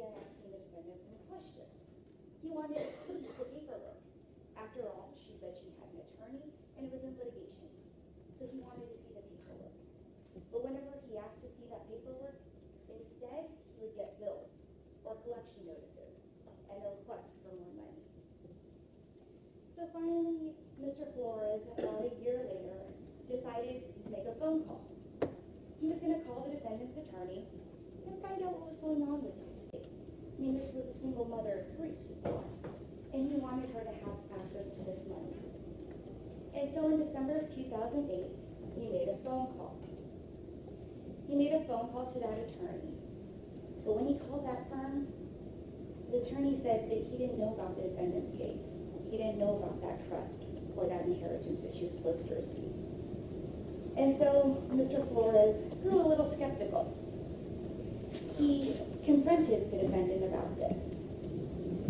began asking the defendant some questions. He wanted to see the paperwork. After all, she said she had an attorney and it was in litigation. So he wanted to see the paperwork. But whenever he asked to see that paperwork, instead he would get bills or collection notices and a request for more money. So finally, Mr. Flores, about a year later, decided to make a phone call. He was going to call the defendant's attorney and find out what was going on with his estate. I mean, this was a single mother of 3, and he wanted her to have access to this money. And so in December of 2008, he made a phone call. He made a phone call to that attorney. But when he called that firm, the attorney said that he didn't know about the defendant's case. He didn't know about that trust or that inheritance that she was supposed to receive. And so Mr. Flores grew a little skeptical. He confronted the defendant about this.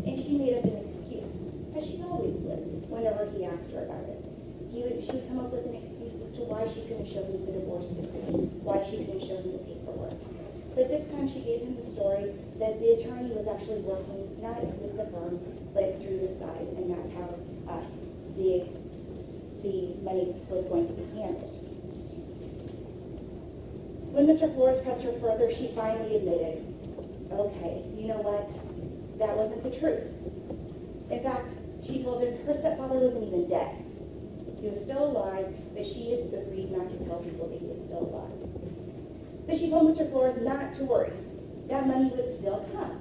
And she made up an excuse, as she always would whenever he asked her about it. She would come up with an excuse as to why she couldn't show him the divorce decree, why she couldn't show him the paperwork. But this time she gave him the story that the attorney was actually working not with the firm, but through the side, and that's how the money was going to be handled. When Mr. Flores pressed her further, she finally admitted, okay, you know what, that wasn't the truth. In fact, she told him her stepfather wasn't even dead. He was still alive, but she had agreed not to tell people that he was still alive. But she told Mr. Flores not to worry. That money would still come,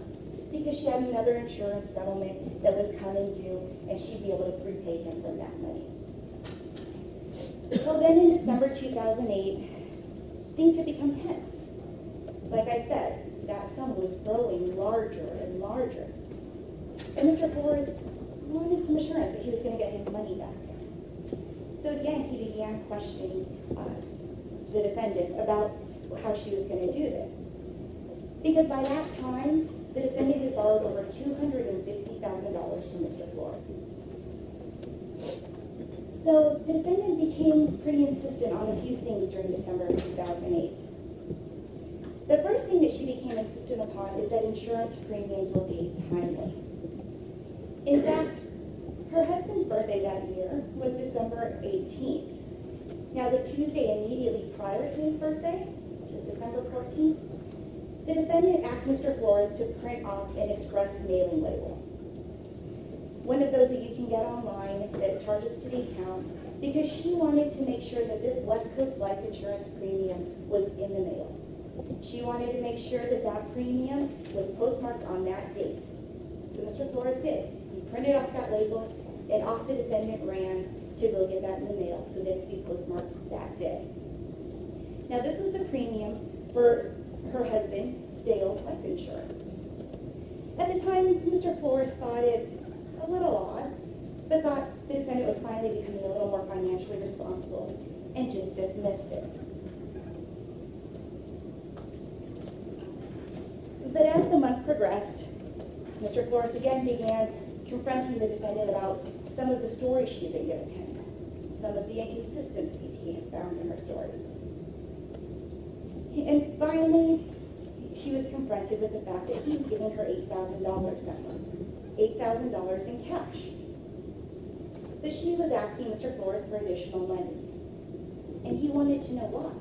because she had another insurance settlement that was coming due, and she'd be able to prepay him from that money. Well, then in December 2008, things had become tense. Like I said, that sum was growing larger and larger. And Mr. Flores wanted some assurance that he was going to get his money back. So again, he began questioning the defendant about how she was going to do this. Because by that time, the defendant had borrowed over $250,000 from Mr. Flores. So the defendant became pretty insistent on a few things during December of 2008. The first thing that she became insistent upon is that insurance premiums were paid timely. In fact, her husband's birthday that year was December 18th. Now, the Tuesday immediately prior to his birthday, which was December 14th, the defendant asked Mr. Flores to print off an express mailing label. One of those that you can get online that charges to the account, because she wanted to make sure that this West Coast life insurance premium was in the mail. She wanted to make sure that that premium was postmarked on that date. So Mr. Flores did. He printed off that label, and off the defendant ran to go get that in the mail so that it could be postmarked that day. Now, this was the premium for her husband, Dale's life insurance. At the time, Mr. Flores thought it a little odd, but thought the defendant was finally becoming a little more financially responsible and just dismissed it. But as the month progressed, Mr. Flores again began confronting the defendant about some of the stories she had been giving him, some of the inconsistencies he had found in her story. And finally, she was confronted with the fact that he was giving her $8,000 that month, $8,000 in cash. So she was asking Mr. Flores for additional money, and he wanted to know why.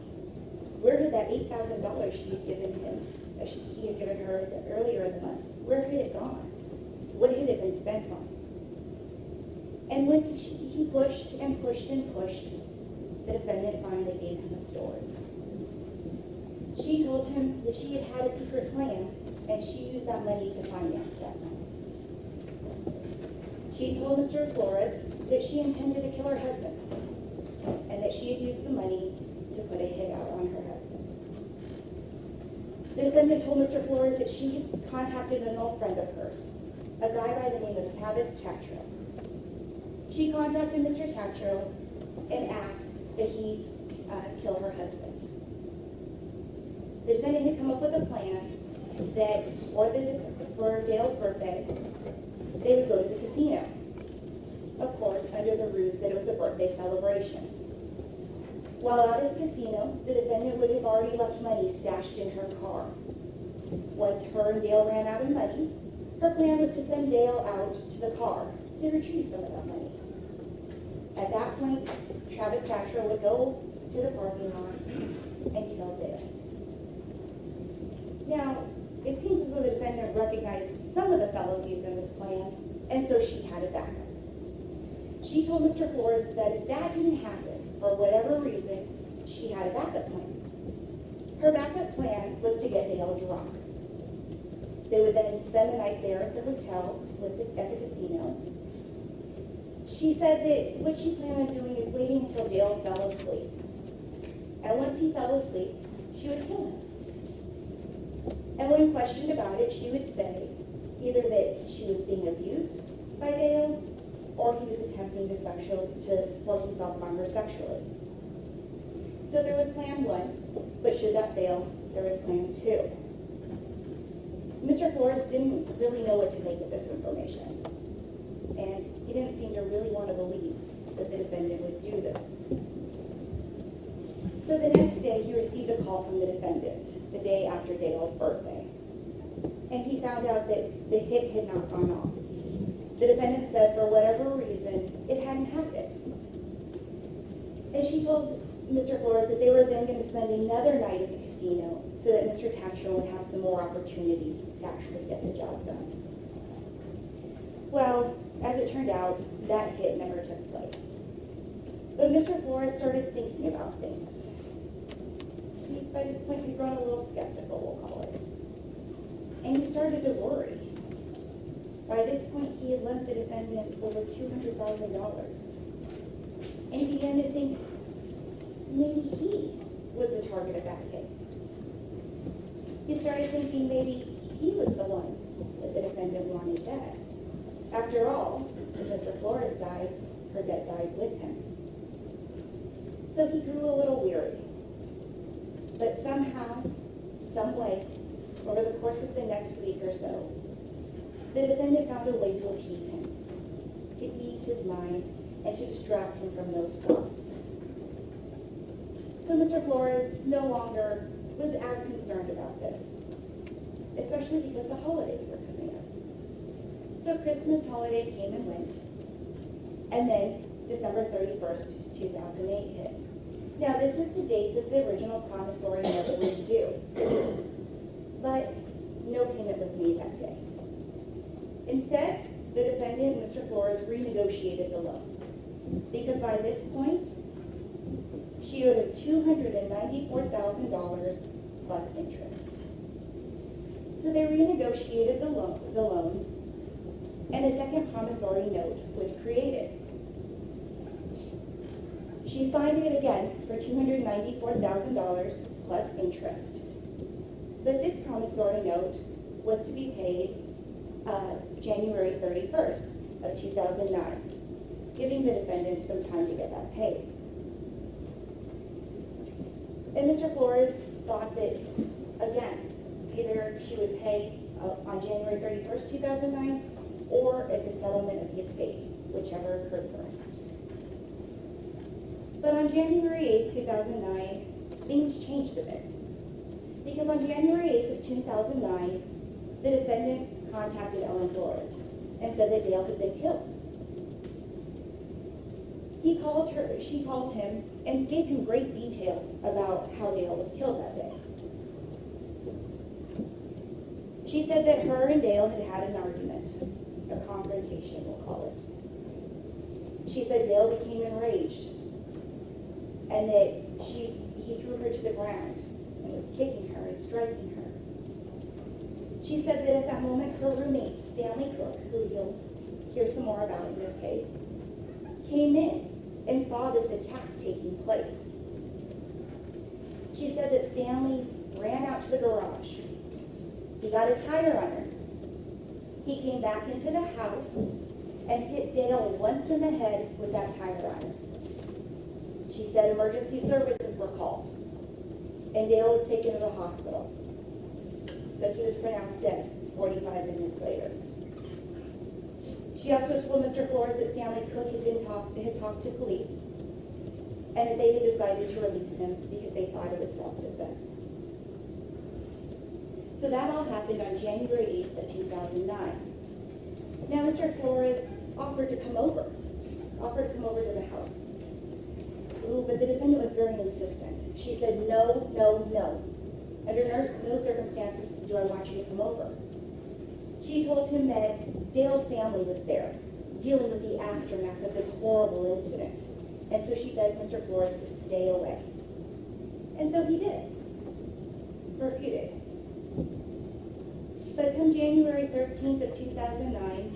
Where did that $8,000 she had given him, he had given her earlier in the month, where had it gone? What had it been spent on? And when he pushed and pushed and pushed, the defendant finally gave him a story. She told him that she had had a secret plan, and she used that money to finance that money. She told Mr. Flores that she intended to kill her husband, and that she had used the money to put a hit out on her husband. The defendant told Mr. Flores that she had contacted an old friend of hers, a guy by the name of Tavis Tatro. She contacted Mr. Tatro and asked that he kill her husband. The defendant had come up with a plan that for Dale's birthday, they would go to the casino. Of course, under the ruse that it was a birthday celebration. While out at the casino, the defendant would have already left money stashed in her car. Once her and Dale ran out of money, her plan was to send Dale out to the car to retrieve some of that money. At that point, Travis Thatcher would go to the parking lot and kill Dale. Now, it seems as though the defendant recognized some of the fallacies in this plan, and so she had a backup. She told Mr. Flores that if that didn't happen, for whatever reason, she had a backup plan. Her backup plan was to get Dale drunk. They would then spend the night there at the hotel at the casino. She said that what she planned on doing is waiting until Dale fell asleep. And once he fell asleep, she would kill him. And when questioned about it, she would say either that she was being abused by Dale or he was attempting to force himself on her sexually. So there was plan one, but should that fail, there was plan two. Mr. Flores didn't really know what to make of this information, and he didn't seem to really want to believe that the defendant would do this. So the next day, he received a call from the defendant, the day after Dale's birthday, and he found out that the hit had not gone off. The defendant said for whatever reason, it hadn't happened. And she told Mr. Flores that they were then going to spend another night at the casino so that Mr. Thatcher would have some more opportunities to actually get the job done. Well, as it turned out, that hit never took place. But Mr. Flores started thinking about things. By this point, he'd grown a little skeptical, we'll call it. And he started to worry. By this point, he had lent the defendant over $200,000. And he began to think maybe he was the target of that hit. He started thinking maybe he was the one that the defendant wanted dead. After all, when Mr. Flores died, her debt died with him. So he grew a little weary. But somehow, some way, over the course of the next week or so, the defendant found a way to appease him, to ease his mind, and to distract him from those thoughts. So Mr. Flores no longer was as concerned about this, especially because the holidays were coming up. So Christmas holiday came and went, and then December 31st, 2008 hit. Now this is the date that the original promissory note was due, but no payment was made that day. Instead, the defendant, Mr. Flores, renegotiated the loan, because by this point, she owed him $294,000 plus interest. So they renegotiated the loan, and a second promissory note was created. She signed it again for $294,000 plus interest. But this promissory note was to be paid January 31st of 2009, giving the defendant some time to get that paid. And Mr. Flores thought that, again, either she would pay on January 31st, 2009, or at the settlement of the estate, whichever occurred first. But on January 8th, 2009, things changed a bit. Because on January 8th of 2009, the defendant contacted Ellen Flores and said that Dale had been killed. She called him and gave him great detail about how Dale was killed that day. She said that her and Dale had an argument, a confrontation, we'll call it. She said Dale became enraged and that he threw her to the ground and was kicking her and striking her. She said that at that moment, her roommate, Stanley Cook, who you'll hear some more about in this case, came in and saw this attack taking place. She said that Stanley ran out to the garage. He got a tire on her. He came back into the house and hit Dale once in the head with that tire on her. She said emergency services were called, and Dale was taken to the hospital. But he was pronounced dead 45 minutes later. She also told Mr. Flores that Stanley Cook had talked to police, and that they had decided to release him because they thought it was self-defense. So that all happened on January 8th of 2009. Now Mr. Flores offered to come over to the house. Ooh, but the defendant was very insistent. She said, no, no, no. Under no circumstances do I want you to come over. She told him that Dale's family was there, dealing with the aftermath of this horrible incident. And so she begged Mr. Flores to stay away. And so he did, for a few days. But come January 13th of 2009,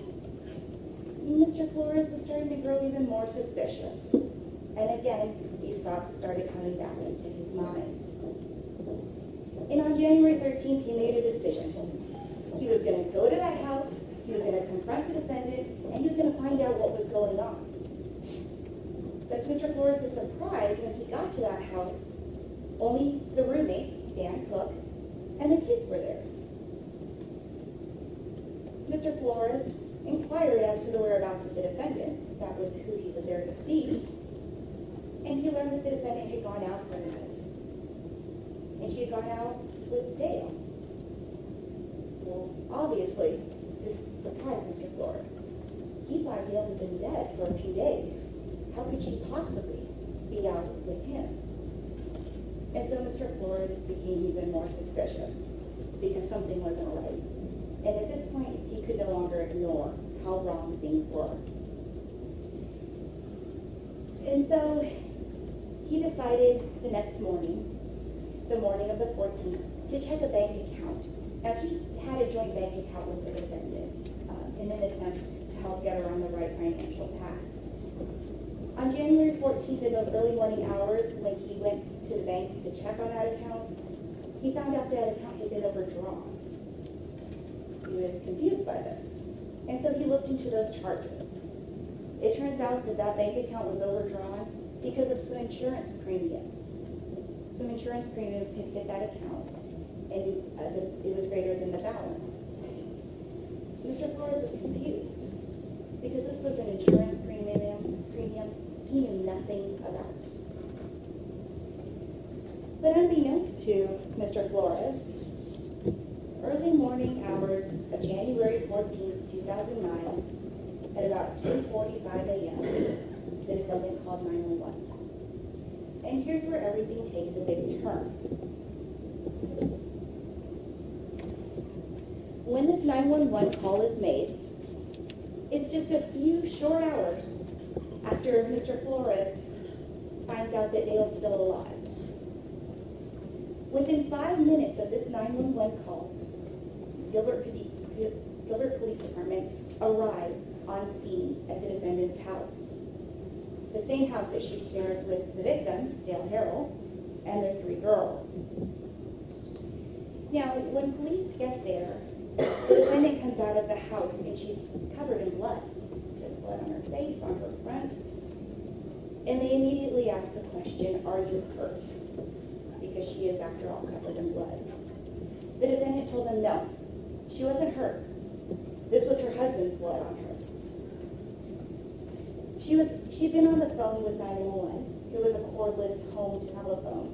Mr. Flores was starting to grow even more suspicious. And again, these thoughts started coming back into his mind. And on January 13th, he made a decision. He was going to go to that house, he was going to confront the defendant, and he was going to find out what was going on. But Mr. Flores was surprised when he got to that house, only the roommate, Dan Cook, and the kids were there. Mr. Flores inquired as to the whereabouts of the defendant. That was who he was there to see. And he learned that the defendant had gone out for the night. And she had gone out with Dale. Well, obviously, this surprised Mr. Flores. He thought Dale had been dead for a few days. How could she possibly be out with him? And so Mr. Flores became even more suspicious because something wasn't right. And at this point, he could no longer ignore how wrong things were. And so he decided the next morning, the morning of the 14th, to check a bank account. Now, he had a joint bank account with the defendant in an attempt to help get her on the right financial path. On January 14th, in those early morning hours, when he went to the bank to check on that account, he found out that account had been overdrawn. He was confused by this. And so he looked into those charges. It turns out that that bank account was overdrawn because of some insurance premiums. Some insurance premiums had hit that account, and it was greater than the balance. Mr. Flores was confused because this was an insurance premium he knew nothing about. But unbeknownst to Mr. Flores, early morning hours of January 14th, 2009, at about 2:45 a.m., the defendant called 911. And here's where everything takes a big turn. When this 911 call is made, it's just a few short hours after Mr. Flores finds out that Dale's still alive. Within 5 minutes of this 911 call, Gilbert Police Department arrived on scene at the defendant's house. The same house that she shares with the victim, Dale Harrell, and their 3 girls. Now, when police get there, the defendant comes out of the house and she's covered in blood. There's blood on her face, on her front. And they immediately ask the question, are you hurt? Because she is, after all, covered in blood. The defendant told them no, she wasn't hurt. This was her husband's blood on her. She'd been on the phone with 911. It was a cordless home telephone.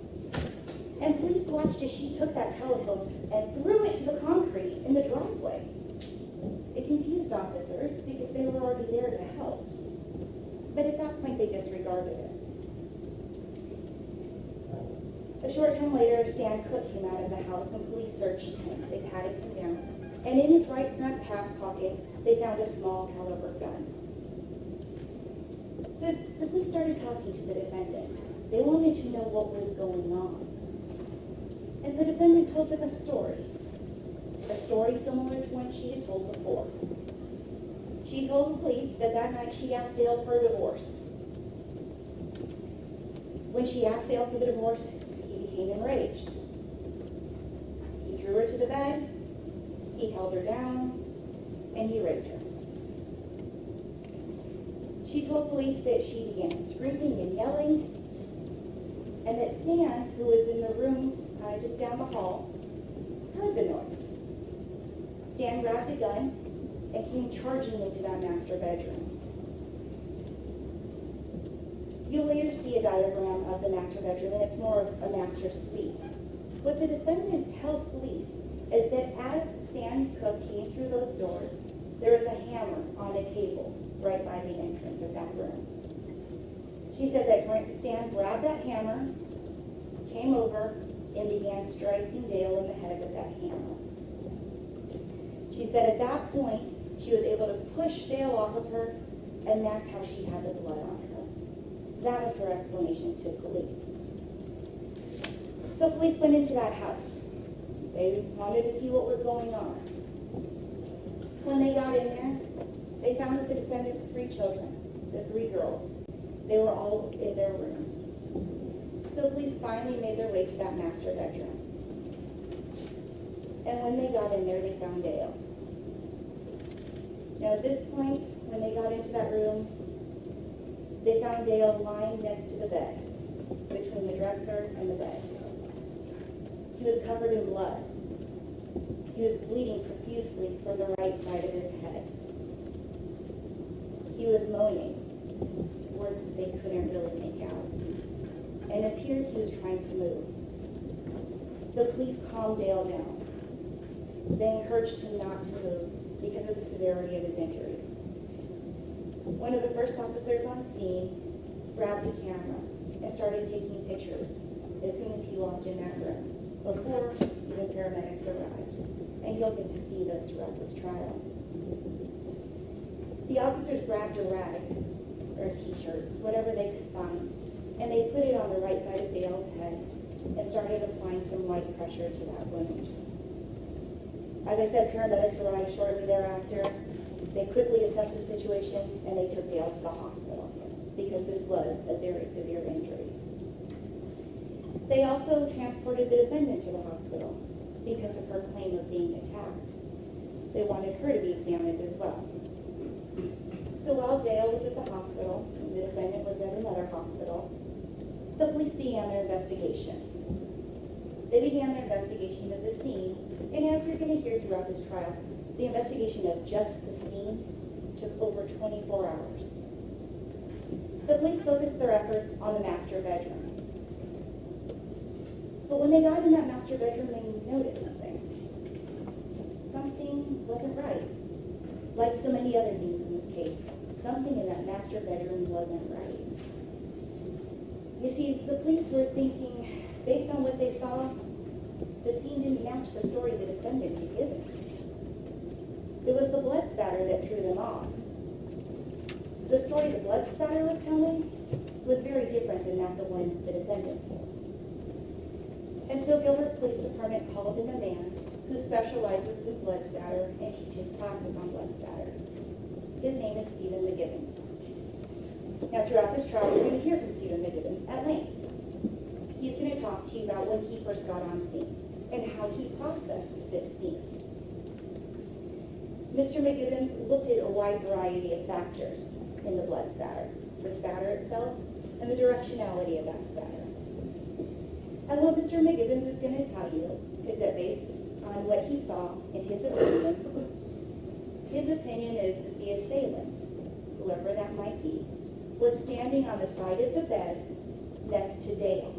And police watched as she took that telephone and threw it to the concrete in the driveway. It confused officers because they were already there to help. But at that point, they disregarded it. A short time later, Stan Cook came out of the house and police searched him. They patted him down. And in his right front pocket, they found a small caliber gun. The police started talking to the defendant. They wanted to know what was going on. And the defendant told them a story similar to one she had told before. She told the police that night she asked Dale for a divorce. When she asked Dale for the divorce, he became enraged. He drew her to the bed, he held her down, and he raped her. She told police that she began screaming and yelling, and that Stan, who was in the room just down the hall, heard the noise. Stan grabbed a gun and came charging into that master bedroom. You'll later see a diagram of the master bedroom, and it's more of a master suite. What the defendant tells police is that as Stan Cook came through those doors, there was a hammer on a table right by the entrance of that room. She said that Stan grabbed that hammer, came over, and began striking Dale in the head with that hammer. She said at that point, she was able to push Dale off of her, and that's how she had the blood on her. That was her explanation to police. So police went into that house. They wanted to see what was going on. When they got in there, they found that the defendant's 3 children, the 3 girls, they were all in their rooms. So police finally made their way to that master bedroom. And when they got in there, they found Dale. Now at this point, when they got into that room, they found Dale lying next to the bed, between the dresser and the bed. He was covered in blood. He was bleeding profusely from the right side of his head. He was moaning, words that they couldn't really make out, and it appeared he was trying to move. The police calmed Dale down. They encouraged him not to move because of the severity of his injuries. One of the first officers on scene grabbed a camera and started taking pictures as soon as he walked in that room, before even paramedics arrived. And you'll get to see this throughout this trial. The officers grabbed a rag, or a t-shirt, whatever they could find, and they put it on the right side of Dale's head and started applying some light pressure to that wound. As I said, paramedics arrived shortly thereafter. They quickly assessed the situation, and they took Dale to the hospital because this was a very severe injury. They also transported the defendant to the hospital because of her claim of being attacked. They wanted her to be examined as well. So while Dale was at the hospital, and the defendant was at another hospital, the police began their investigation. They began their investigation of the scene, and as you're going to hear throughout this trial, the investigation of just the scene took over 24 hours. The police focused their efforts on the master bedroom. But when they got in that master bedroom, they noticed something. Something wasn't right. Like so many other things in this case, something in that master bedroom wasn't right. You see, the police were thinking, based on what they saw, the scene didn't match the story the defendant had given. It was the blood spatter that threw them off. The story the blood spatter was telling was very different than that the one the defendant told. And so Gilbert Police Department called in a man who specializes in blood spatter and teaches classes on blood spatter. His name is Stephen McGibbons. Now throughout this trial, you're going to hear from Stephen McGibbons at length. He's going to talk to you about when he first got on scene and how he processed this scene. Mr. McGibbons looked at a wide variety of factors in the blood spatter, the spatter itself, and the directionality of that spatter. And what Mr. McGibbons is going to tell you is that based on what he saw in his opinion is that the assailant, whoever that might be, was standing on the side of the bed next to Dale.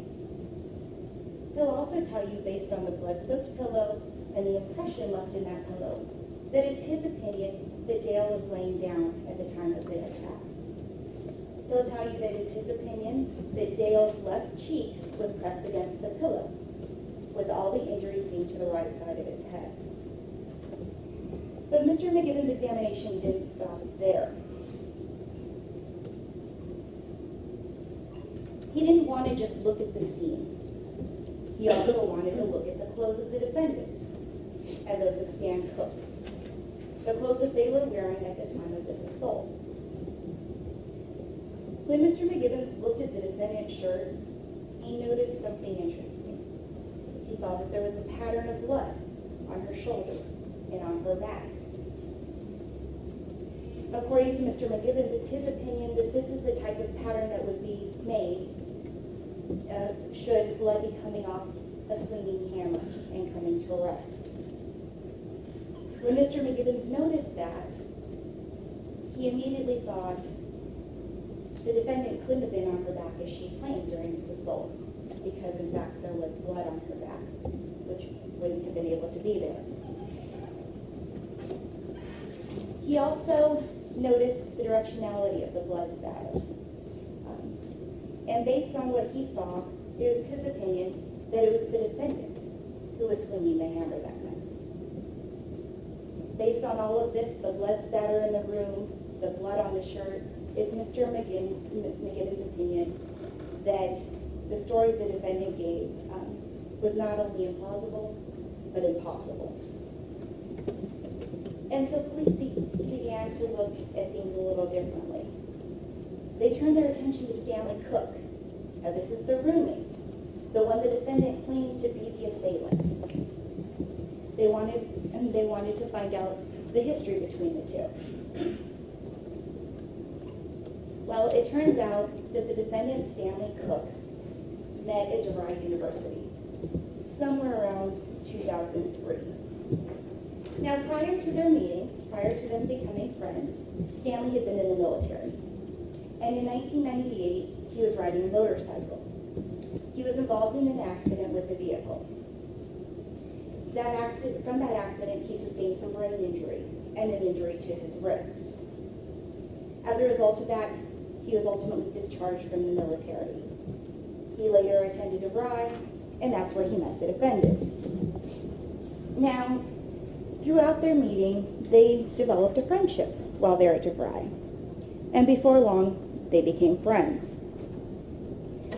He'll also tell you, based on the blood-soaked pillow and the impression left in that pillow, that it's his opinion that Dale was laying down at the time of the attack. He'll tell you that it's his opinion that Dale's left cheek was pressed against the pillow, with all the injuries being to the right side of his head. But Mr. McGibbons' examination didn't stop there. He didn't want to just look at the scene. He also wanted to look at the clothes of the defendant, and those of Stan Cook, the clothes that they were wearing at the time of this assault. When Mr. McGibbons looked at the defendant's shirt, he noticed something interesting. He saw that there was a pattern of blood on her shoulder and on her back. According to Mr. McGibbons, it's his opinion that this is the type of pattern that would be made should blood be coming off a swinging hammer and coming to rest. When Mr. McGibbons noticed that, he immediately thought the defendant couldn't have been on her back as she claimed during this assault, because in fact there was blood on her back. which wouldn't have been able to be there. He also noticed the directionality of the blood spatter. And based on what he saw, it was his opinion that it was the defendant who was swinging the hammer that night. Based on all of this, the blood spatter in the room, the blood on the shirt, it's Mr. McGinn's opinion that the story the defendant gave was not only implausible, but impossible. And so police began to look at things a little differently. They turned their attention to Stanley Cook. Now this is the roommate, the one the defendant claimed to be the assailant. They wanted to find out the history between the two. Well, it turns out that the defendant, Stanley Cook, met at DeVault University somewhere around 2003. Now, prior to their meeting, prior to them becoming friends, Stanley had been in the military. And in 1998, he was riding a motorcycle. He was involved in an accident with a vehicle. From that accident, he sustained some brain injury and an injury to his wrist. As a result of that, he was ultimately discharged from the military. He later attended DeVault, and that's where he met the defendant. Now, throughout their meeting, they developed a friendship while they were at DeVault. And before long, they became friends.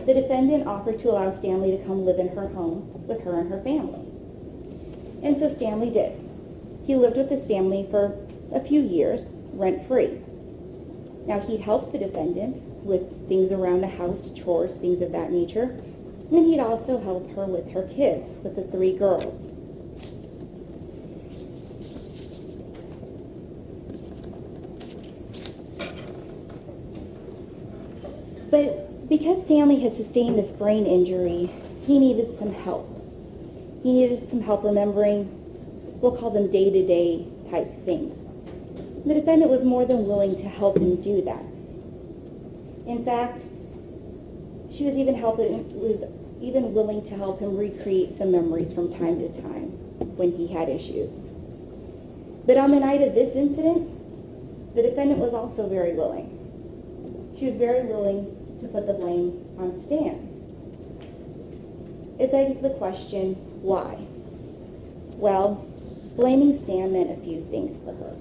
The defendant offered to allow Stanley to come live in her home with her and her family. And so Stanley did. He lived with his family for a few years, rent-free. Now, he'd help the defendant with things around the house, chores, things of that nature, and he'd also help her with her kids, with the 3 girls. But because Stanley had sustained this brain injury, he needed some help. He needed some help remembering, we'll call them day-to-day type things. The defendant was more than willing to help him do that. In fact, she was even willing to help him recreate some memories from time to time when he had issues. But on the night of this incident, the defendant was also very willing. She was very willing to put the blame on Stan. It begs the question, why? Well, blaming Stan meant a few things for her.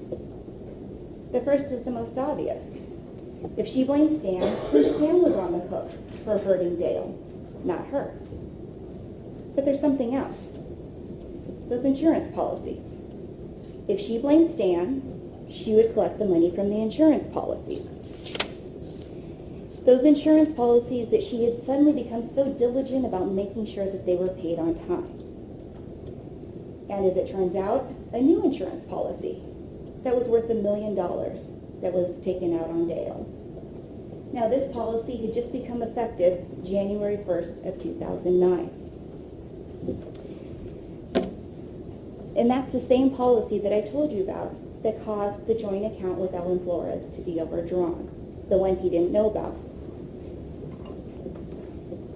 The first is the most obvious. If she blamed Stan, then Stan was on the hook for hurting Dale, not her. But there's something else. Those insurance policies. If she blamed Stan, she would collect the money from the insurance policies. Those insurance policies that she had suddenly become so diligent about making sure that they were paid on time. And as it turns out, a new insurance policy that was worth $1 million that was taken out on Dale. Now, this policy had just become effective January 1st of 2009. And that's the same policy that I told you about that caused the joint account with Ellen Flores to be overdrawn, the one he didn't know about.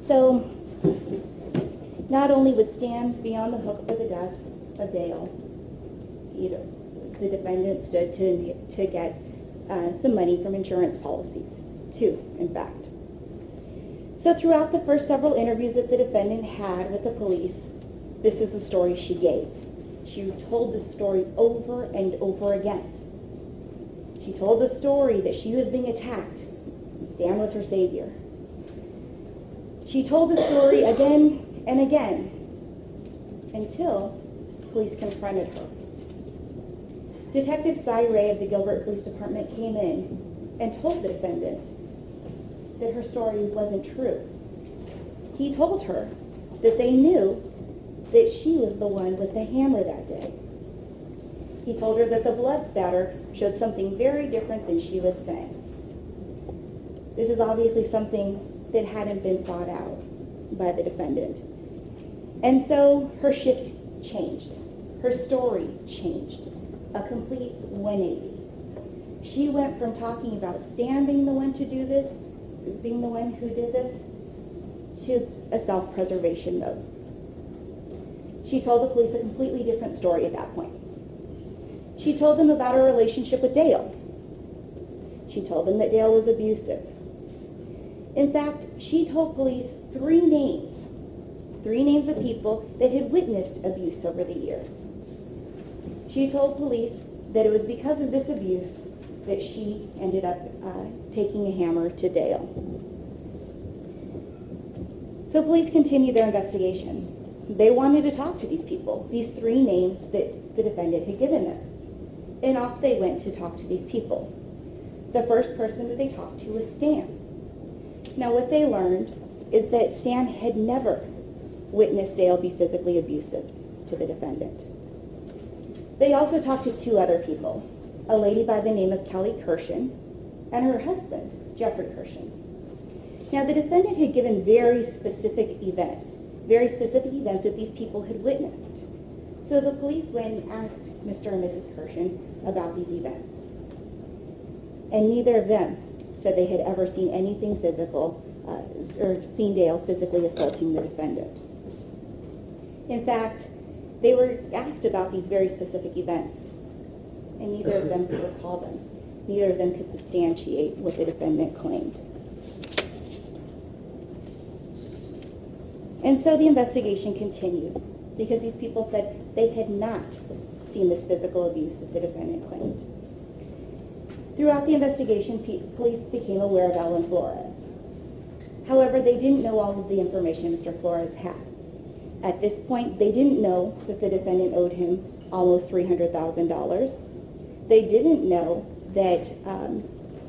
So, not only would Stan be on the hook for the death of Dale, the defendant stood to get some money from insurance policies, too, in fact. So throughout the first several interviews that the defendant had with the police, this is the story she gave. She told the story over and over again. She told the story that she was being attacked. Stan was her savior. She told the story again and again until police confronted her. Detective Cy Ray of the Gilbert Police Department came in and told the defendant that her story wasn't true. He told her that they knew that she was the one with the hammer that day. He told her that the blood spatter showed something very different than she was saying. This is obviously something that hadn't been thought out by the defendant. And so her shift changed. Her story changed. A complete 180. She went from talking about Stan being the one to do this, being the one who did this, to a self-preservation mode. She told the police a completely different story at that point. She told them about her relationship with Dale. She told them that Dale was abusive. In fact, she told police three names of people that had witnessed abuse over the years. She told police that it was because of this abuse that she ended up taking a hammer to Dale. So police continued their investigation. They wanted to talk to these people, these three names that the defendant had given them. And off they went to talk to these people. The first person that they talked to was Stan. Now what they learned is that Stan had never witnessed Dale be physically abusive to the defendant. They also talked to two other people, a lady by the name of Kelly Kirshen and her husband, Jeffrey Kirshen. Now the defendant had given very specific events that these people had witnessed. So the police went and asked Mr. and Mrs. Kirshen about these events. And neither of them said they had ever seen anything physical or seen Dale physically assaulting the defendant. In fact, they were asked about these very specific events, and neither of them could recall them. Neither of them could substantiate what the defendant claimed. And so the investigation continued, because these people said they had not seen this physical abuse that the defendant claimed. Throughout the investigation, police became aware of Alan Flores. However, they didn't know all of the information Mr. Flores had. At this point, they didn't know that the defendant owed him almost $300,000. They didn't know that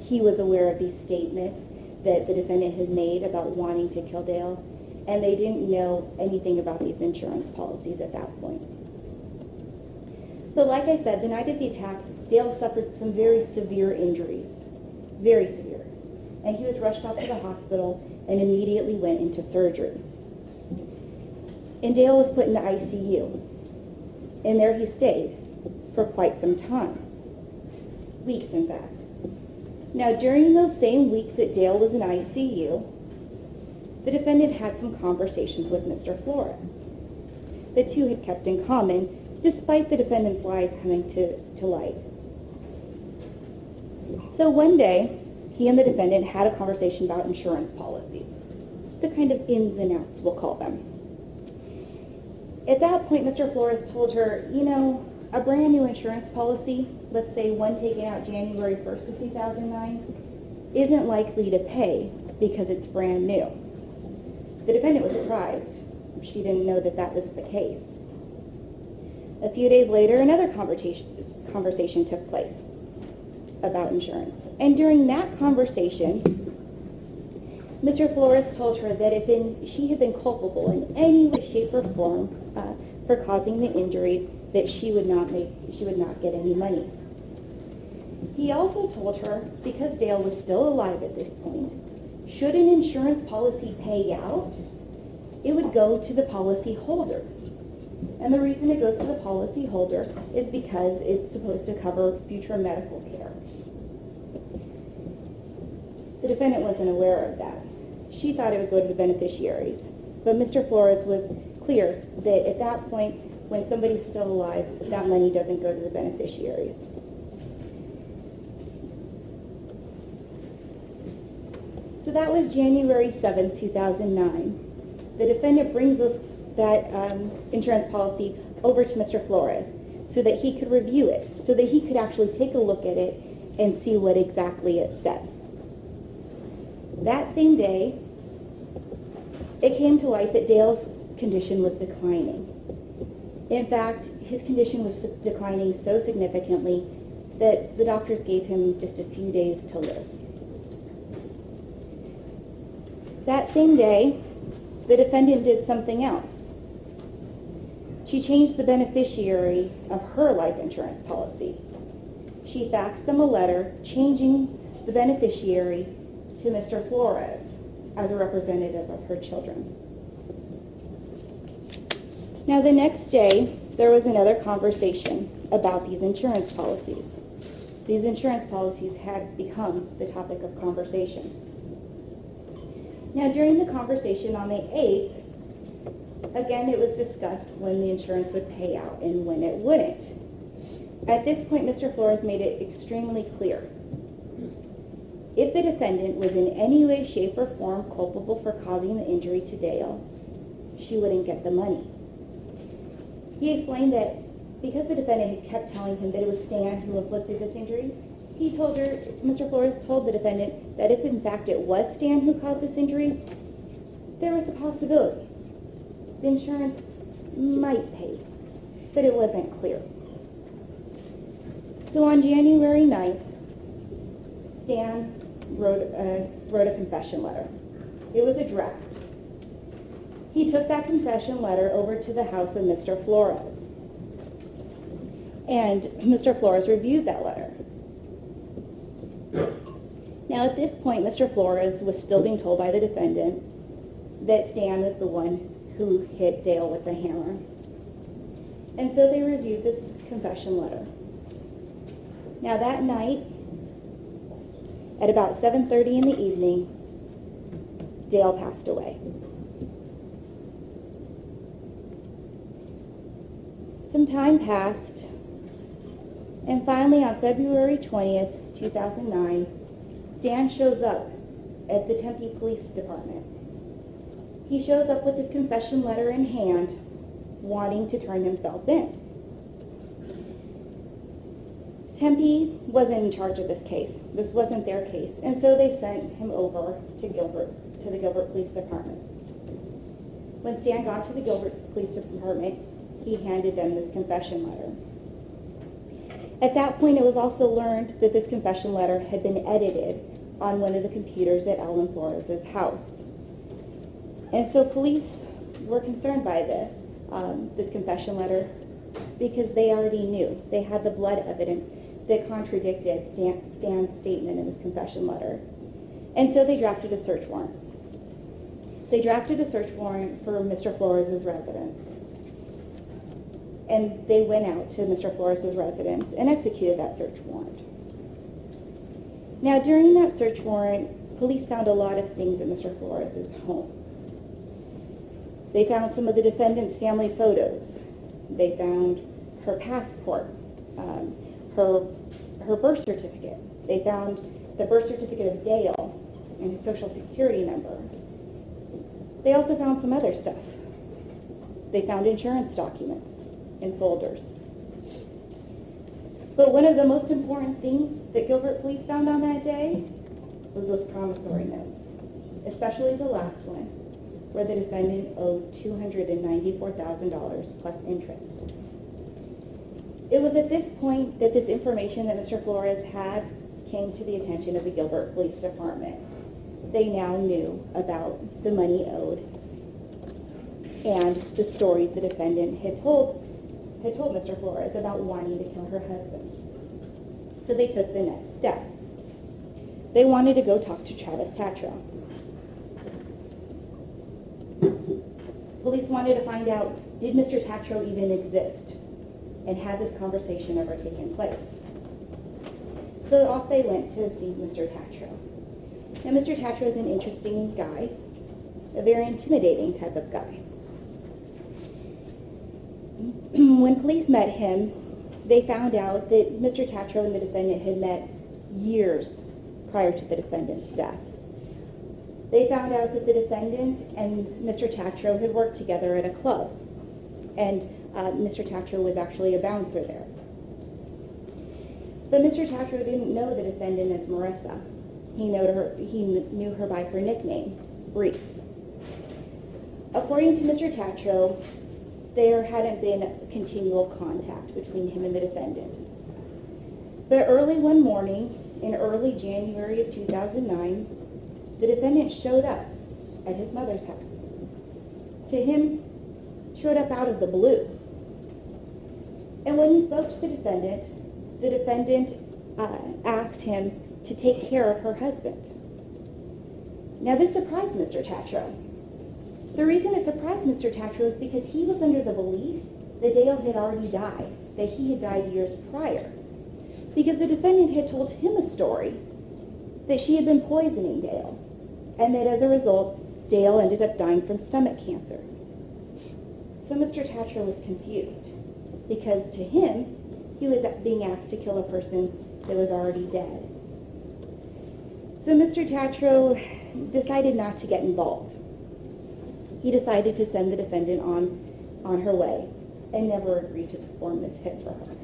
he was aware of these statements that the defendant had made about wanting to kill Dale, and they didn't know anything about these insurance policies at that point. So like I said, the night of the attack, Dale suffered some very severe injuries, very severe, and he was rushed off to the hospital and immediately went into surgery. And Dale was put in the ICU, and there he stayed for quite some time, weeks in fact. Now during those same weeks that Dale was in ICU, the defendant had some conversations with Mr. Flores. The two had kept in common, despite the defendant's lies coming to light. So one day, he and the defendant had a conversation about insurance policies, the kind of ins and outs, we'll call them. At that point, Mr. Flores told her, you know, a brand new insurance policy, let's say one taken out January 1st of 2009, isn't likely to pay because it's brand new. The defendant was surprised. She didn't know that that was the case. A few days later, another conversation took place about insurance. And during that conversation, Mr. Flores told her that if she had been culpable in any way, shape, or form for causing the injuries, that she would not get any money. He also told her, because Dale was still alive at this point, should an insurance policy pay out, it would go to the policy holder. And the reason it goes to the policy holder is because it's supposed to cover future medical care. The defendant wasn't aware of that. She thought it would go to the beneficiaries. But Mr. Flores was clear that at that point, when somebody's still alive, that money doesn't go to the beneficiaries. So that was January 7th, 2009. The defendant brings that insurance policy over to Mr. Flores so that he could review it, so that he could actually take a look at it and see what exactly it said. That same day, it came to light that Dale's condition was declining. In fact, his condition was declining so significantly that the doctors gave him just a few days to live. That same day, the defendant did something else. She changed the beneficiary of her life insurance policy. She faxed them a letter changing the beneficiary to Mr. Flores as a representative of her children. Now the next day, there was another conversation about these insurance policies. These insurance policies had become the topic of conversation. Now during the conversation on the 8th, Again, it was discussed when the insurance would pay out and when it wouldn't. At this point, Mr. Flores made it extremely clear. If the defendant was in any way, shape, or form culpable for causing the injury to Dale, she wouldn't get the money. He explained that because the defendant had kept telling him that it was Stan who inflicted this injury, Mr. Flores told the defendant that if in fact it was Stan who caused this injury, there was a possibility. The insurance might pay, but it wasn't clear. So on January 9th, Stan wrote a confession letter. It was a draft. He took that confession letter over to the house of Mr. Flores. And Mr. Flores reviewed that letter. Now at this point, Mr. Flores was still being told by the defendant that Stan was the one who hit Dale with the hammer. And so they reviewed this confession letter. Now that night, at about 7:30 in the evening, Dale passed away. Some time passed, and finally on February 20th, 2009, Stan shows up at the Tempe Police Department. He shows up with his confession letter in hand, wanting to turn himself in. Tempe wasn't in charge of this case. This wasn't their case, and so they sent him over to the Gilbert Police Department. When Stan got to the Gilbert Police Department, he handed them this confession letter. At that point, it was also learned that this confession letter had been edited on one of the computers at Alan Flores' house. And so police were concerned by this confession letter, because they already knew. They had the blood evidence that contradicted Stan's statement in his confession letter. And so they drafted a search warrant. They drafted a search warrant for Mr. Flores' residence. And they went out to Mr. Flores' residence and executed that search warrant. Now, during that search warrant, police found a lot of things at Mr. Flores' home. They found some of the defendant's family photos. They found her passport, her birth certificate. They found the birth certificate of Dale and his social security number. They also found some other stuff. They found insurance documents in folders. But one of the most important things that Gilbert Police found on that day was those promissory notes, especially the last one, where the defendant owed $294,000 plus interest. It was at this point that this information that Mr. Flores had came to the attention of the Gilbert Police Department. They now knew about the money owed and the stories the defendant had told Mr. Flores about wanting to kill her husband. So they took the next step. They wanted to go talk to Travis Tatro. Police wanted to find out, did Mr. Tatro even exist? And had this conversation ever taken place? So off they went to see Mr. Tatro. Now, Mr. Tatro is an interesting guy, a very intimidating type of guy. When police met him, they found out that Mr. Tatro and the defendant had met years prior to the defendant's death. They found out that the defendant and Mr. Tatro had worked together at a club, and Mr. Tatro was actually a bouncer there. But Mr. Tatro didn't know the defendant as Marissa. He knew her by her nickname, Reese. According to Mr. Tatro, there hadn't been continual contact between him and the defendant. But early one morning, in early January of 2009, the defendant showed up at his mother's house. To him, showed up out of the blue. And when he spoke to the defendant asked him to take care of her husband. Now this surprised Mr. Tatro. The reason it surprised Mr. Tatro is because he was under the belief that Dale had already died, that he had died years prior. Because the defendant had told him a story that she had been poisoning Dale, and that as a result, Dale ended up dying from stomach cancer. So Mr. Tatro was confused because to him, he was being asked to kill a person that was already dead. So Mr. Tatro decided not to get involved. He decided to send the defendant on her way and never agreed to perform this hit for her.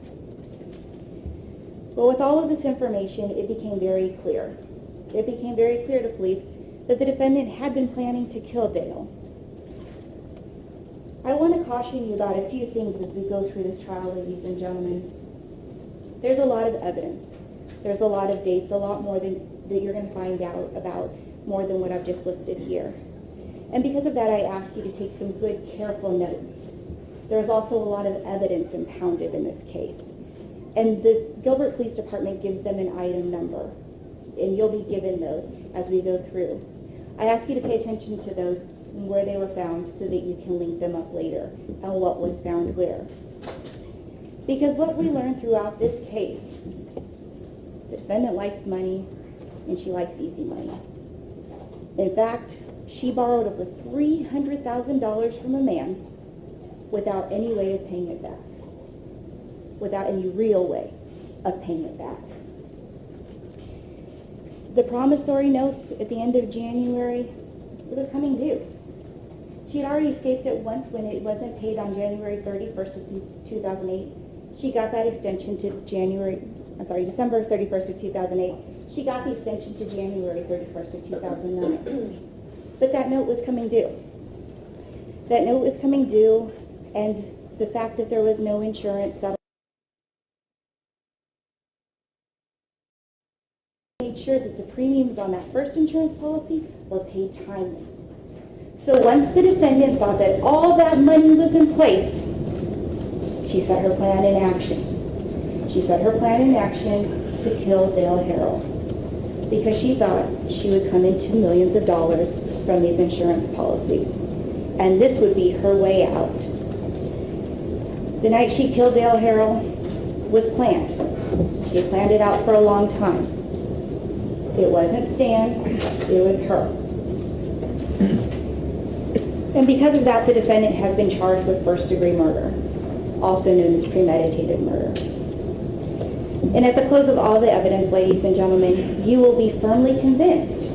But with all of this information, it became very clear. It became very clear to police that the defendant had been planning to kill Dale. I want to caution you about a few things as we go through this trial, ladies and gentlemen. There's a lot of evidence. There's a lot of dates, a lot more that you're going to find out about, more than what I've just listed here. And because of that, I ask you to take some good, careful notes. There's also a lot of evidence impounded in this case. And the Gilbert Police Department gives them an item number, and you'll be given those as we go through. I ask you to pay attention to those and where they were found so that you can link them up later and what was found where. Because what we learned throughout this case, the defendant likes money and she likes easy money. In fact, she borrowed over $300,000 from a man without any way of paying it back, without any real way of paying it back. The promissory notes at the end of January, it was coming due. She had already escaped it once when it wasn't paid on January 31st of 2008. She got that extension to December 31st of 2008. She got the extension to January 31st of 2009. But that note was coming due. That note was coming due, and the fact that there was no insurance made sure that the premiums on that first insurance policy were paid timely. So once the defendant saw that all that money was in place, she set her plan in action. She set her plan in action to kill Dale Harrell because she thought she would come into millions of dollars from these insurance policies. And this would be her way out. The night she killed Dale Harrell was planned. She planned it out for a long time. It wasn't Stan, it was her. And because of that, the defendant has been charged with first-degree murder, also known as premeditated murder. And at the close of all the evidence, ladies and gentlemen, you will be firmly convinced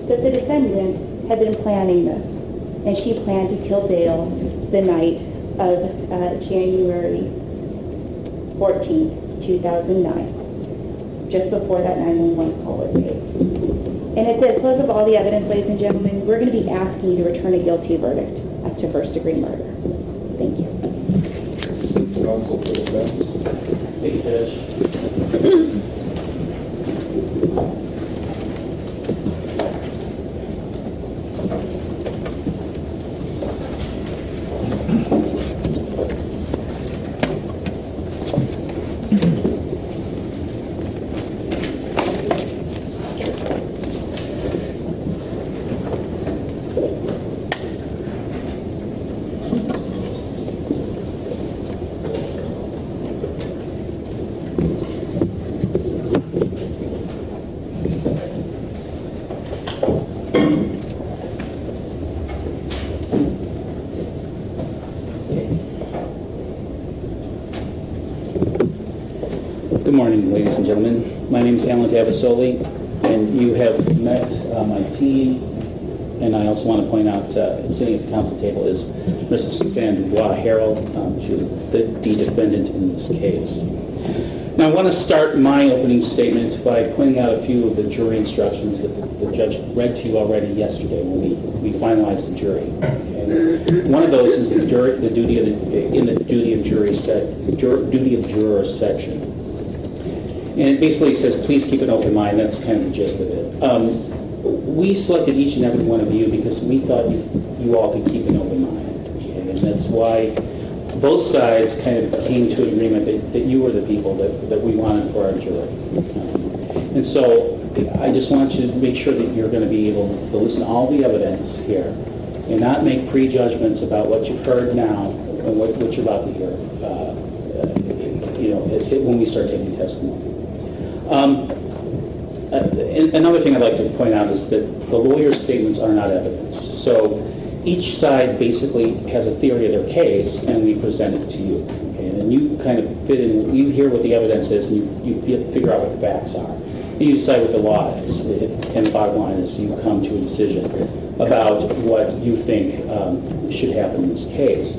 that the defendant had been planning this, and she planned to kill Dale the night of January 14, 2009, just before that 911 call was made. And at the close of all the evidence, ladies and gentlemen, we're going to be asking you to return a guilty verdict as to first-degree murder. Thank you. Counsel for the defense. Thank you, Judge. Good morning, ladies and gentlemen. My name is Alan Davasoli, and you have met my team. And I also want to point out, sitting at the council table is Mrs. Suzanne DuBois Harrell. She was the defendant in this case. Now, I want to start my opening statement by pointing out a few of the jury instructions that the judge read to you already yesterday when we finalized the jury. Okay. One of those is the duty of jurors section. And it basically says, please keep an open mind. That's kind of the gist of it. We selected each and every one of you because we thought you all could keep an open mind. Okay? And that's why both sides kind of came to an agreement that you were the people that we wanted for our jury. And so I just want you to make sure that you're going to be able to listen to all the evidence here and not make prejudgments about what you've heard now and what you're about to hear when we start taking testimony. Another thing I'd like to point out is that the lawyer's statements are not evidence. So each side basically has a theory of their case, and we present it to you. Okay? And then you kind of fit in, you hear what the evidence is, and you figure out what the facts are. And you decide what the law is. And the bottom line is you come to a decision about what you think should happen in this case.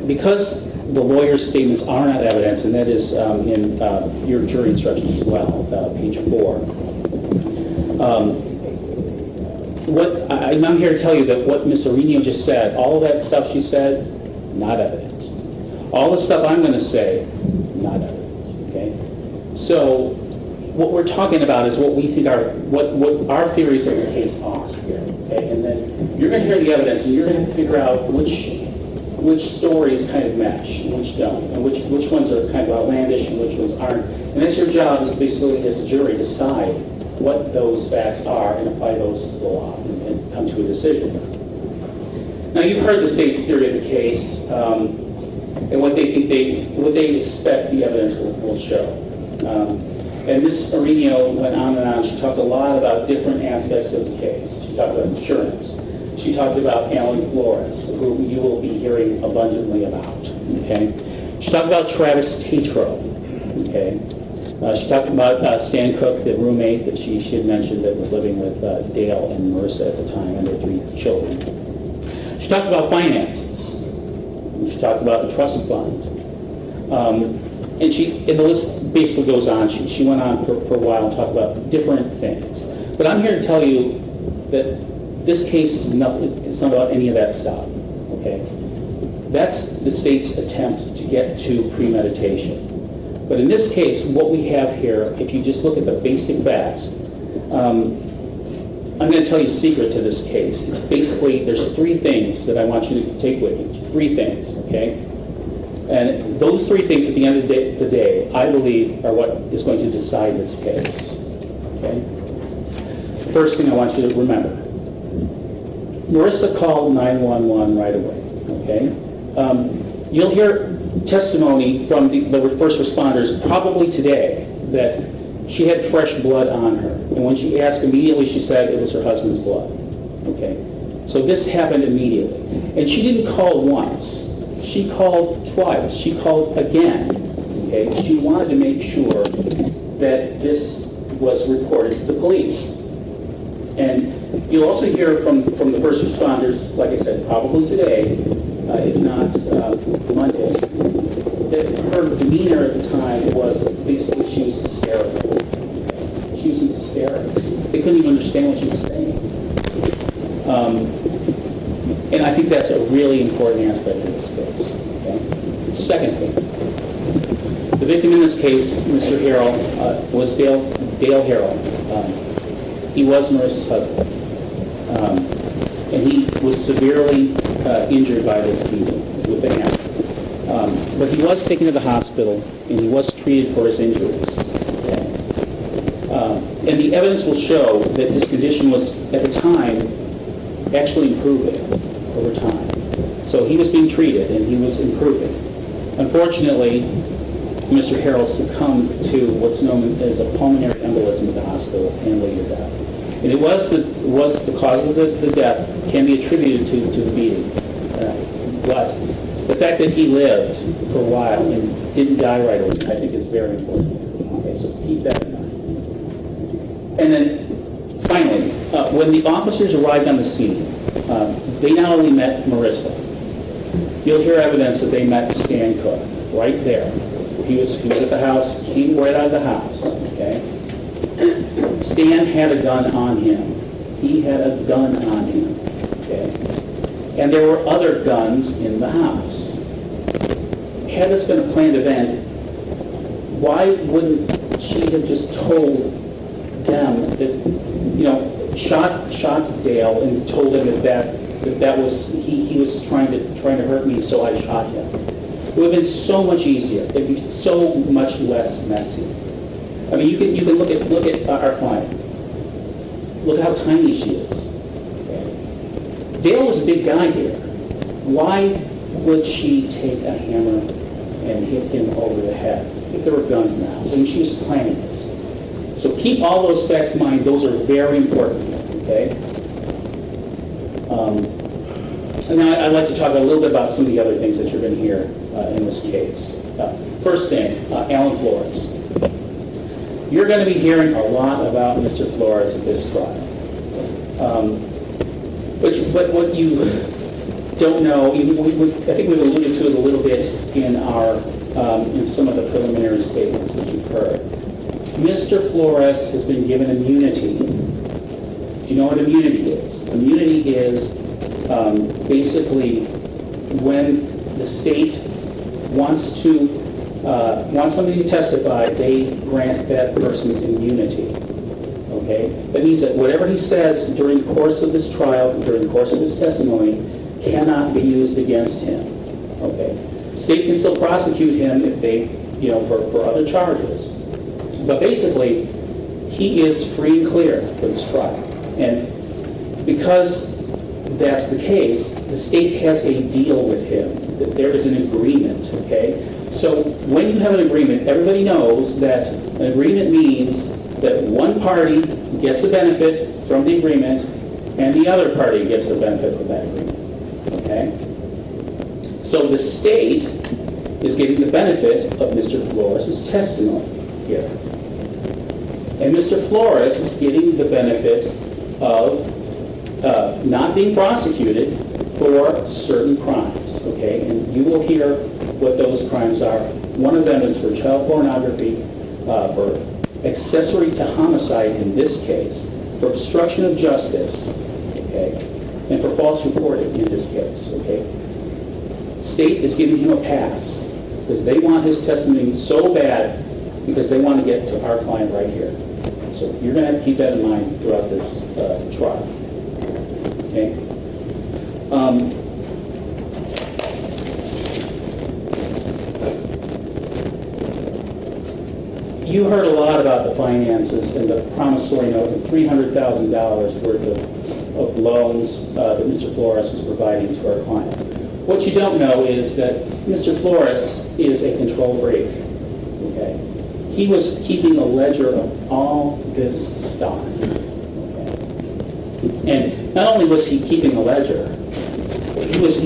Because the lawyer's statements are not evidence, and that is in your jury instructions as well, page 4. I'm here to tell you that what Ms. Arenio just said, all of that stuff she said, not evidence. All the stuff I'm going to say, not evidence. Okay? So what we're talking about is what we think what our theories of the case are here. Okay? And then you're going to hear the evidence, and you're going to figure out which stories kind of mesh, which don't, and which ones are kind of outlandish and which ones aren't. And that's your job, is basically as a jury, decide what those facts are and apply those to the law and come to a decision. Now, you've heard the state's theory of the case and what they think what they expect the evidence will show. And Ms. Arenio went on and on. She talked a lot about different aspects of the case. She talked about insurance. She talked about Alan Flores, who you will be hearing abundantly about. Okay. She talked about Travis Tatro. Okay. She talked about Stan Cook, the roommate that she had mentioned that was living with Dale and Marissa at the time, and their 3 children. She talked about finances. She talked about the trust fund. And the list basically goes on. She went on for a while and talked about different things. But I'm here to tell you that this case is not about any of that stuff. Okay? That's the state's attempt to get to premeditation. But in this case, what we have here, if you just look at the basic facts, I'm going to tell you a secret to this case. It's basically, there's 3 things that I want you to take with you. 3 things, okay? And those 3 things at the end of the day, I believe, are what is going to decide this case. Okay? First thing I want you to remember. Marissa called 911 right away, okay? You'll hear testimony from the first responders probably today that she had fresh blood on her. And when she asked immediately, she said it was her husband's blood. Okay? So this happened immediately. And she didn't call once. She called twice. She called again. Okay? She wanted to make sure that this was reported to the police. And you'll also hear from the first responders, like I said, probably today, if not Monday, that her demeanor at the time was basically she was hysterical. She was in hysterics. They couldn't even understand what she was saying. And I think that's a really important aspect of this case. Okay? Second thing, the victim in this case, Mr. Harrell, was Dale Harrell. He was Marissa's husband. And he was severely injured by this beating with the hammer. But he was taken to the hospital, and he was treated for his injuries. Okay? And the evidence will show that his condition was, at the time, actually improving over time. So he was being treated, and he was improving. Unfortunately, Mr. Harrell succumbed to what's known as a pulmonary embolism at the hospital and later died. And it was the cause of the death can be attributed to the beating. But the fact that he lived for a while and didn't die right away, I think is very important. Okay, so keep that in mind. And then, finally, when the officers arrived on the scene, they not only met Marissa. You'll hear evidence that they met Stan Cook right there. He was at the house, came right out of the house. Okay. Stan had a gun on him. He had a gun on him. Okay. And there were other guns in the house. Had this been a planned event, why wouldn't she have just told them that, shot Dale and told him that was he was trying to hurt me, so I shot him? It would have been so much easier. It'd be so much less messy. I mean, you can look at our client. Look how tiny she is. Okay. Dale was a big guy here. Why would she take a hammer and hit him over the head if there were guns in the house? I mean, she was planning this. So keep all those facts in mind. Those are very important. Okay. And now I'd like to talk a little bit about some of the other things that you're going to hear in this case. First thing, Alan Flores. You're going to be hearing a lot about Mr. Flores at this trial. But what you don't know, I think we've alluded to it a little bit in some of the preliminary statements that you've heard. Mr. Flores has been given immunity. Do you know what immunity is? Immunity is basically when the state wants somebody to testify, they grant that person immunity. Okay? That means that whatever he says during the course of this trial, during the course of his testimony, cannot be used against him. Okay? State can still prosecute him if they, for other charges. But basically, he is free and clear for this trial. And because that's the case, the state has a deal with him. That there is an agreement, okay? So when you have an agreement, everybody knows that an agreement means that one party gets a benefit from the agreement and the other party gets the benefit from that agreement, okay? So the state is getting the benefit of Mr. Flores' testimony here. And Mr. Flores is getting the benefit of not being prosecuted for certain crimes, okay? And you will hear what those crimes are. One of them is for child pornography, for accessory to homicide in this case, for obstruction of justice, okay? And for false reporting in this case, okay? State is giving him a pass because they want his testimony so bad because they want to get to our client right here. So you're going to have to keep that in mind throughout this trial. Okay? You heard a lot about the finances and the promissory note of $300,000 worth of loans that Mr. Flores was providing to our client. What you don't know is that Mr. Flores is a control freak. Okay? He was keeping a ledger of all this stuff. Okay? And not only was he keeping a ledger, he was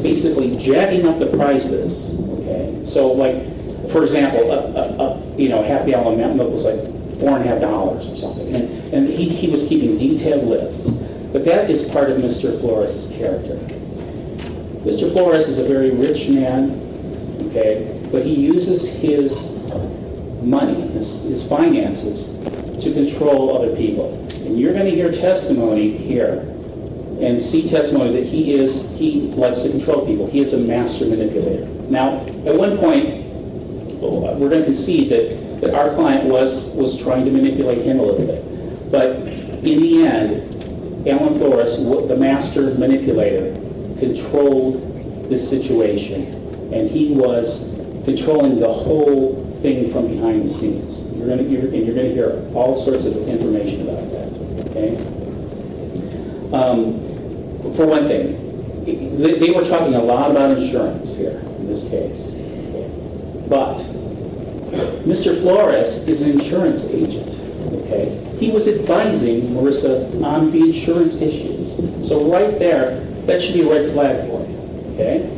basically jacking up the prices. Okay? So, like, for example, a happy almond milk was like $4.50 or something, and he was keeping detailed lists. But that is part of Mr. Flores' character. Mr. Flores is a very rich man, okay, but he uses his money, his finances, to control other people. And you're going to hear testimony here and see testimony that he likes to control people. He is a master manipulator. Now, at one point, we're going to concede that our client was trying to manipulate him a little bit. But in the end, Alan Flores, the master manipulator, controlled this situation. And he was controlling the whole thing from behind the scenes. You're going to hear all sorts of information about that. Okay? For one thing, they were talking a lot about insurance here in this case. But Mr. Flores is an insurance agent. Okay? He was advising Marissa on the insurance issues. So right there, that should be a red flag for you. Okay?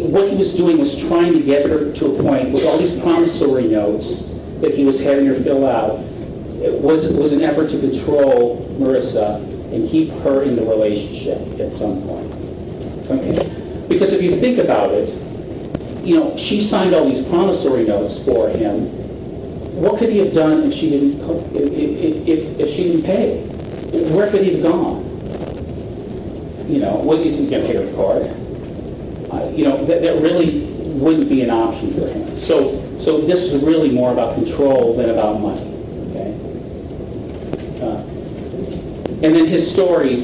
What he was doing was trying to get her to a point with all these promissory notes that he was having her fill out. It was an effort to control Marissa and keep her in the relationship at some point. Okay? Because if you think about it, she signed all these promissory notes for him. What could he have done if she didn't pay? Where could he have gone? What is he going to pay her card? That really wouldn't be an option for him. So this is really more about control than about money. Okay. And then his story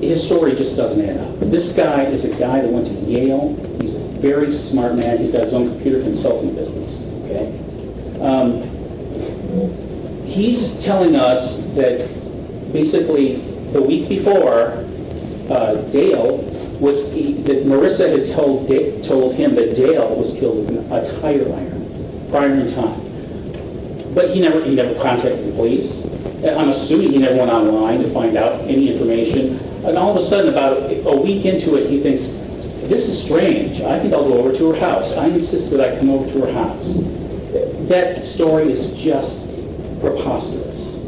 just doesn't add up. This guy is a guy that went to Yale. He's a very smart man. He's got his own computer consulting business. Okay. He's telling us that basically the week before, that Marissa had told him that Dale was killed with a tire iron prior in time. But he never contacted the police. I'm assuming he never went online to find out any information. And all of a sudden, about a week into it, he thinks, this is strange. I think I'll go over to her house. I insist that I come over to her house. That story is just preposterous.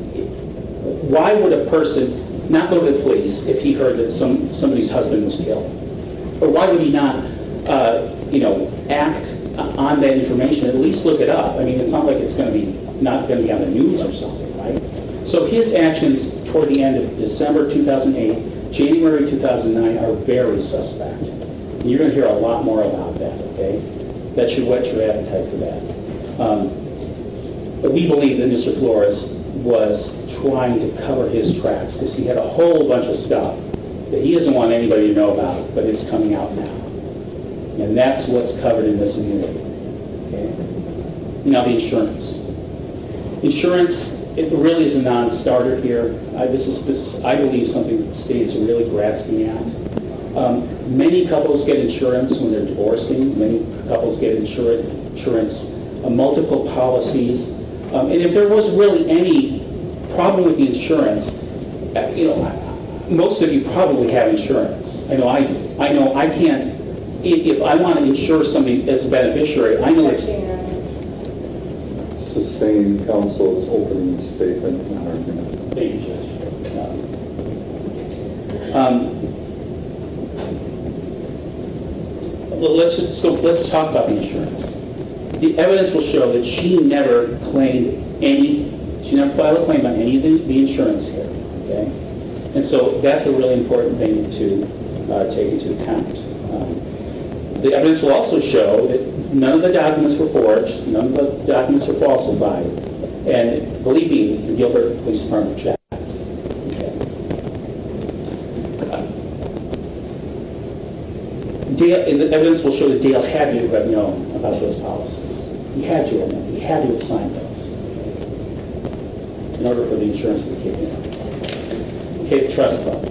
Why would a person not go to the police if he heard that somebody's husband was killed? Or why would he not, act on that information? At least look it up. I mean, it's not like it's not going to be on the news or something, right? So his actions toward the end of December 2008, January 2009 are very suspect. And you're going to hear a lot more about that, okay? That should whet your appetite for that. But we believe that Mr. Flores was trying to cover his tracks because he had a whole bunch of stuff that he doesn't want anybody to know about, but it's coming out now. And that's what's covered in this immunity. Okay? Now the insurance. Insurance, it really is a non-starter here. This is, I believe, something that the state is really grasping at. Many couples get insurance when they're divorcing. Many couples get insurance, multiple policies. And if there was really any problem with the insurance, most of you probably have insurance. I know I can't, if I want to insure somebody as a beneficiary, I know that. Sustained counsel's opening statement and argument. Thank you, Judge. Let's talk about the insurance. The evidence will show that she never filed a claim on any of the insurance here, okay? And so that's a really important thing to take into account. The evidence will also show that none of the documents were forged, none of the documents were falsified, and believe me, the Gilbert Police Department checked. And the evidence will show that Dale had to have known about those policies. He had to have known. He had to have signed those in order for the insurance to kick in. Okay, the trust fund.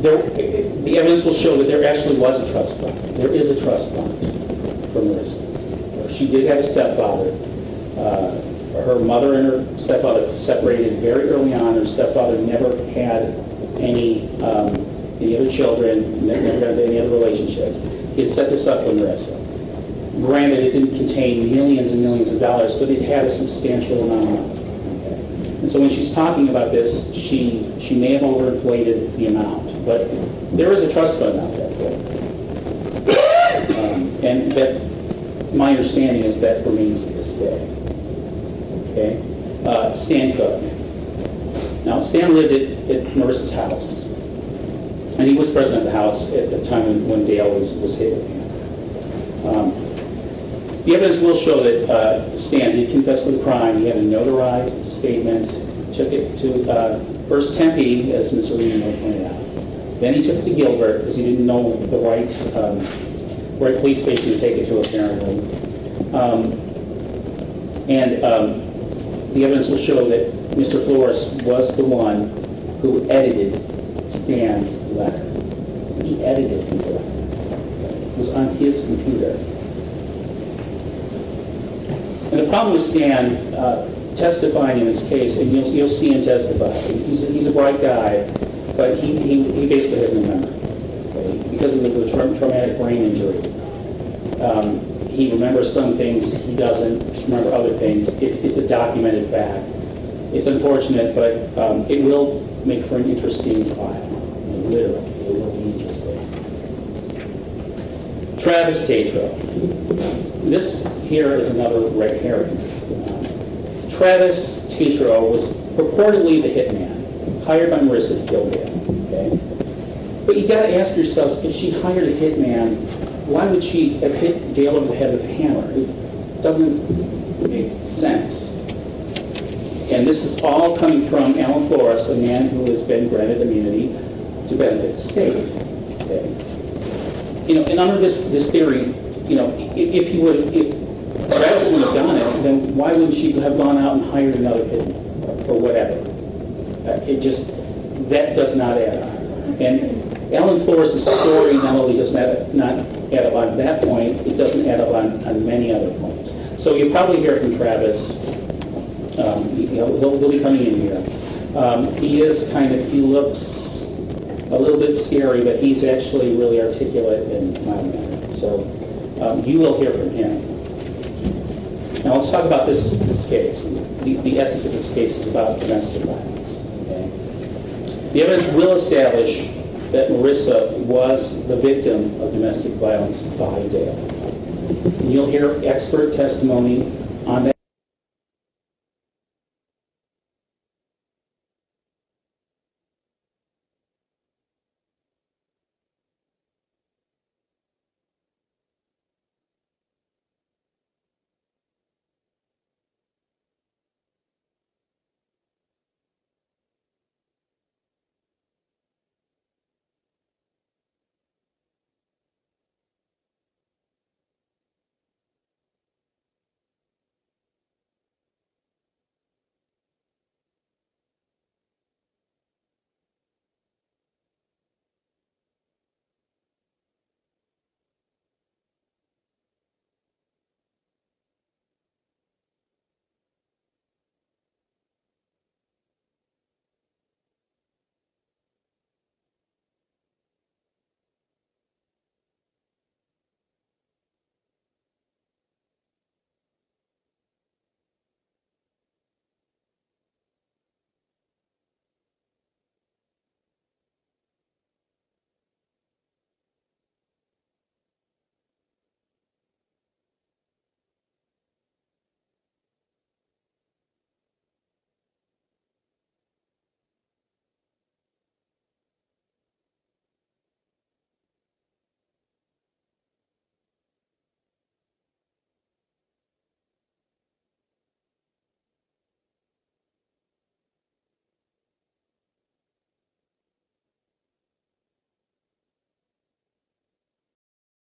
The evidence will show that there actually was a trust fund. There is a trust fund for Marissa. She did have a stepfather. Her mother and her stepfather separated very early on. Her stepfather never had any other children, never got into any other relationships. He had set this up for Marissa. Granted, it didn't contain millions and millions of dollars, but it had a substantial amount of money. Okay? And so when she's talking about this, she may have overinflated the amount, but there is a trust fund out there for it. And that, my understanding is that remains to this day. Okay? Stan Cook. Now, Stan lived at Marissa's house. And he was present at the house at the time when Dale was hit with him. The evidence will show that Stan did confess to the crime. He had a notarized statement, took it to first Tempe, as Ms. Arena pointed out. Then he took it to Gilbert, because he didn't know the right police station to take it to, apparently. The evidence will show that Mr. Flores was the one who edited Stan's letter. He edited the letter. It was on his computer. And the problem with Stan testifying in this case, and you'll see him testify, he's a bright guy, but he basically has no memory. Okay? Because of the traumatic brain injury. He remembers some things, he doesn't remember other things. It's a documented fact. It's unfortunate, but it will make for an interesting trial. Literally, it will be interesting. Travis Tatro. This here is another red herring. Travis Tatro was purportedly the hitman, hired by Marissa to kill Dale. Okay? But you got to ask yourselves, if she hired a hitman, why would she have hit Dale over the head with a hammer? It doesn't make sense. And this is all coming from Alan Flores, a man who has been granted immunity to benefit the state. Okay? And under this theory, if Travis would have done it, then why wouldn't she have gone out and hired another hitman or whatever? That does not add up. And Alan Flores' story not only does not add up on that point, it doesn't add up on many other points. So you'll probably hear from Travis. He'll be coming in here. He looks a little bit scary, but he's actually really articulate and mild-mannered. So you will hear from him. Now let's talk about this case. The essence of this case is about domestic violence. Okay? The evidence will establish that Marissa was the victim of domestic violence by Dale. And you'll hear expert testimony on that.